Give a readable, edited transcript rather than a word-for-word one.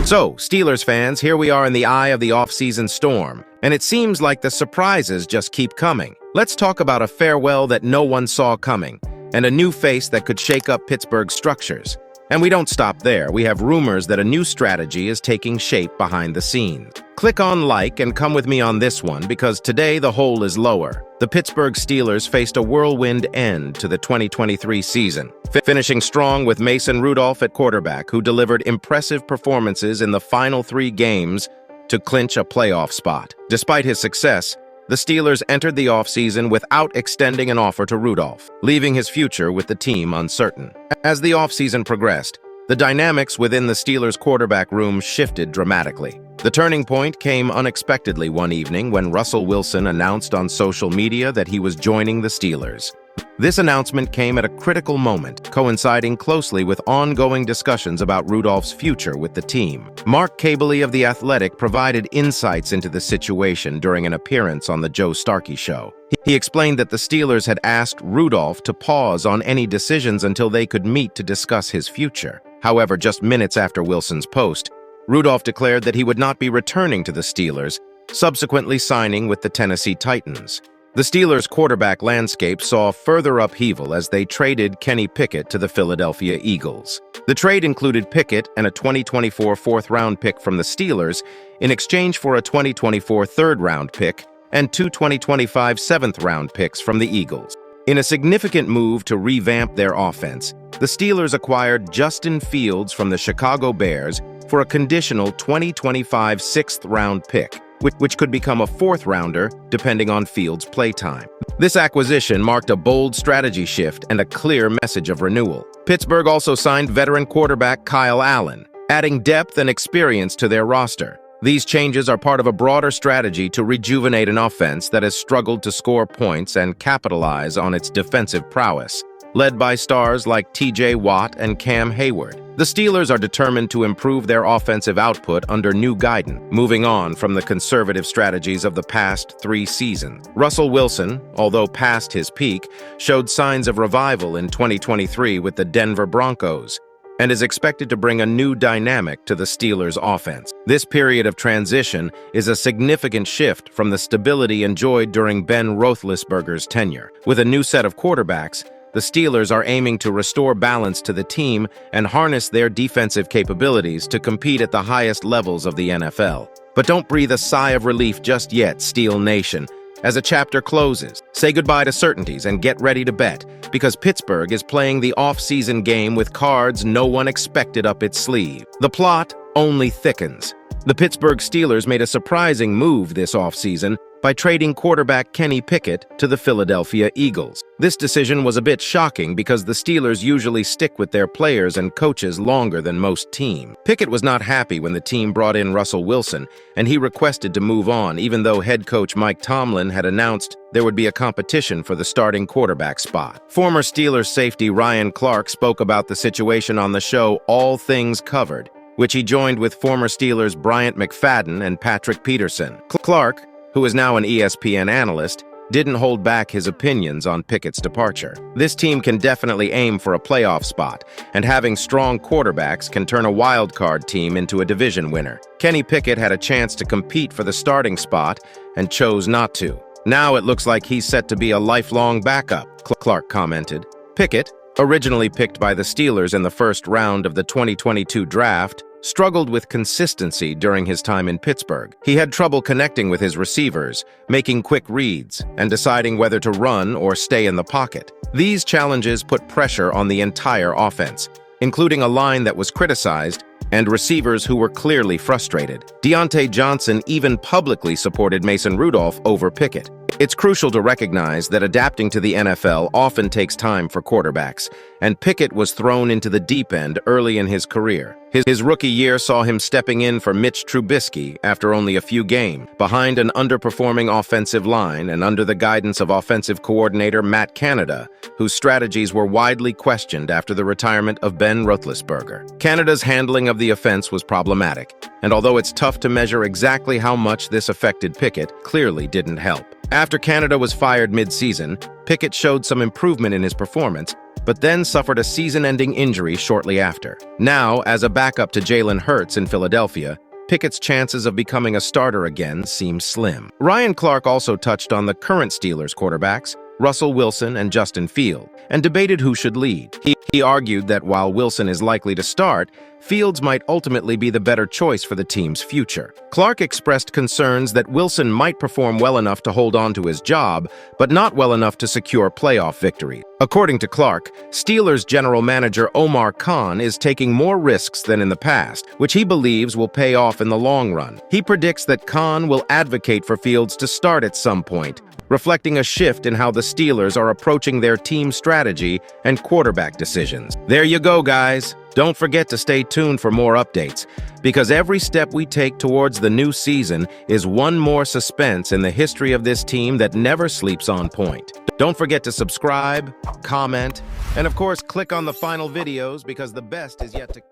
So, Steelers fans, here we are in the eye of the off-season storm, and it seems like the surprises just keep coming. Let's talk about a farewell that no one saw coming, and a new face that could shake up Pittsburgh's structures. And we don't stop there. We have rumors that a new strategy is taking shape behind the scenes. Click on like and come with me on this one, because today the hole is lower. The Pittsburgh Steelers faced a whirlwind end to the 2023 season, finishing strong with Mason Rudolph at quarterback, who delivered impressive performances in the final 3 games to clinch a playoff spot. Despite his success, the Steelers entered the offseason without extending an offer to Rudolph, leaving his future with the team uncertain. As the offseason progressed, the dynamics within the Steelers' quarterback room shifted dramatically. The turning point came unexpectedly one evening when Russell Wilson announced on social media that he was joining the Steelers. This announcement came at a critical moment, coinciding closely with ongoing discussions about Rudolph's future with the team. Mark Kabley of The Athletic provided insights into the situation during an appearance on the Joe Starkey Show. He explained that the Steelers had asked Rudolph to pause on any decisions until they could meet to discuss his future. However, just minutes after Wilson's post, Rudolph declared that he would not be returning to the Steelers, subsequently signing with the Tennessee Titans. The Steelers' quarterback landscape saw further upheaval as they traded Kenny Pickett to the Philadelphia Eagles. The trade included Pickett and a 2024 fourth-round pick from the Steelers in exchange for a 2024 third-round pick and 2 2025 seventh-round picks from the Eagles. In a significant move to revamp their offense, the Steelers acquired Justin Fields from the Chicago Bears for a conditional 2025 sixth-round pick, which could become a fourth-rounder depending on Fields' playtime. This acquisition marked a bold strategy shift and a clear message of renewal. Pittsburgh also signed veteran quarterback Kyle Allen, adding depth and experience to their roster. These changes are part of a broader strategy to rejuvenate an offense that has struggled to score points and capitalize on its defensive prowess, led by stars like T.J. Watt and Cam Hayward. The Steelers are determined to improve their offensive output under new guidance, moving on from the conservative strategies of the past 3 seasons. Russell Wilson, although past his peak, showed signs of revival in 2023 with the Denver Broncos, and is expected to bring a new dynamic to the Steelers' offense. This period of transition is a significant shift from the stability enjoyed during Ben Roethlisberger's tenure. With a new set of quarterbacks, the Steelers are aiming to restore balance to the team and harness their defensive capabilities to compete at the highest levels of the NFL. But don't breathe a sigh of relief just yet, Steel Nation. As a chapter closes, say goodbye to certainties and get ready to bet, because Pittsburgh is playing the off-season game with cards no one expected up its sleeve. The plot only thickens. The Pittsburgh Steelers made a surprising move this offseason by trading quarterback Kenny Pickett to the Philadelphia Eagles. This decision was a bit shocking because the Steelers usually stick with their players and coaches longer than most teams. Pickett was not happy when the team brought in Russell Wilson, and he requested to move on, even though head coach Mike Tomlin had announced there would be a competition for the starting quarterback spot. Former Steelers safety Ryan Clark spoke about the situation on the show All Things Covered, which he joined with former Steelers Bryant McFadden and Patrick Peterson. Clark, who is now an ESPN analyst, didn't hold back his opinions on Pickett's departure. This team can definitely aim for a playoff spot, and having strong quarterbacks can turn a wild card team into a division winner. Kenny Pickett had a chance to compete for the starting spot and chose not to. Now it looks like he's set to be a lifelong backup, Clark commented. Pickett, originally picked by the Steelers in the first round of the 2022 draft, struggled with consistency during his time in Pittsburgh. He had trouble connecting with his receivers, making quick reads, and deciding whether to run or stay in the pocket. These challenges put pressure on the entire offense, including a line that was criticized and receivers who were clearly frustrated. Deontay Johnson even publicly supported Mason Rudolph over Pickett. It's crucial to recognize that adapting to the NFL often takes time for quarterbacks, and Pickett was thrown into the deep end early in his career. His rookie year saw him stepping in for Mitch Trubisky after only a few games, behind an underperforming offensive line and under the guidance of offensive coordinator Matt Canada, whose strategies were widely questioned after the retirement of Ben Roethlisberger. Canada's handling of the offense was problematic, and although it's tough to measure exactly how much this affected Pickett, clearly didn't help. After Canada was fired mid-season, Pickett showed some improvement in his performance, but then suffered a season-ending injury shortly after. Now, as a backup to Jalen Hurts in Philadelphia, Pickett's chances of becoming a starter again seem slim. Ryan Clark also touched on the current Steelers quarterbacks, Russell Wilson and Justin Fields, and debated who should lead. He argued that while Wilson is likely to start, Fields might ultimately be the better choice for the team's future. Clark expressed concerns that Wilson might perform well enough to hold on to his job, but not well enough to secure playoff victory. According to Clark, Steelers general manager Omar Khan is taking more risks than in the past, which he believes will pay off in the long run. He predicts that Khan will advocate for Fields to start at some point, reflecting a shift in how the Steelers are approaching their team strategy and quarterback decisions. There you go, guys. Don't forget to stay tuned for more updates, because every step we take towards the new season is one more suspense in the history of this team that never sleeps on point. Don't forget to subscribe, comment, and of course, click on the final videos because the best is yet to come.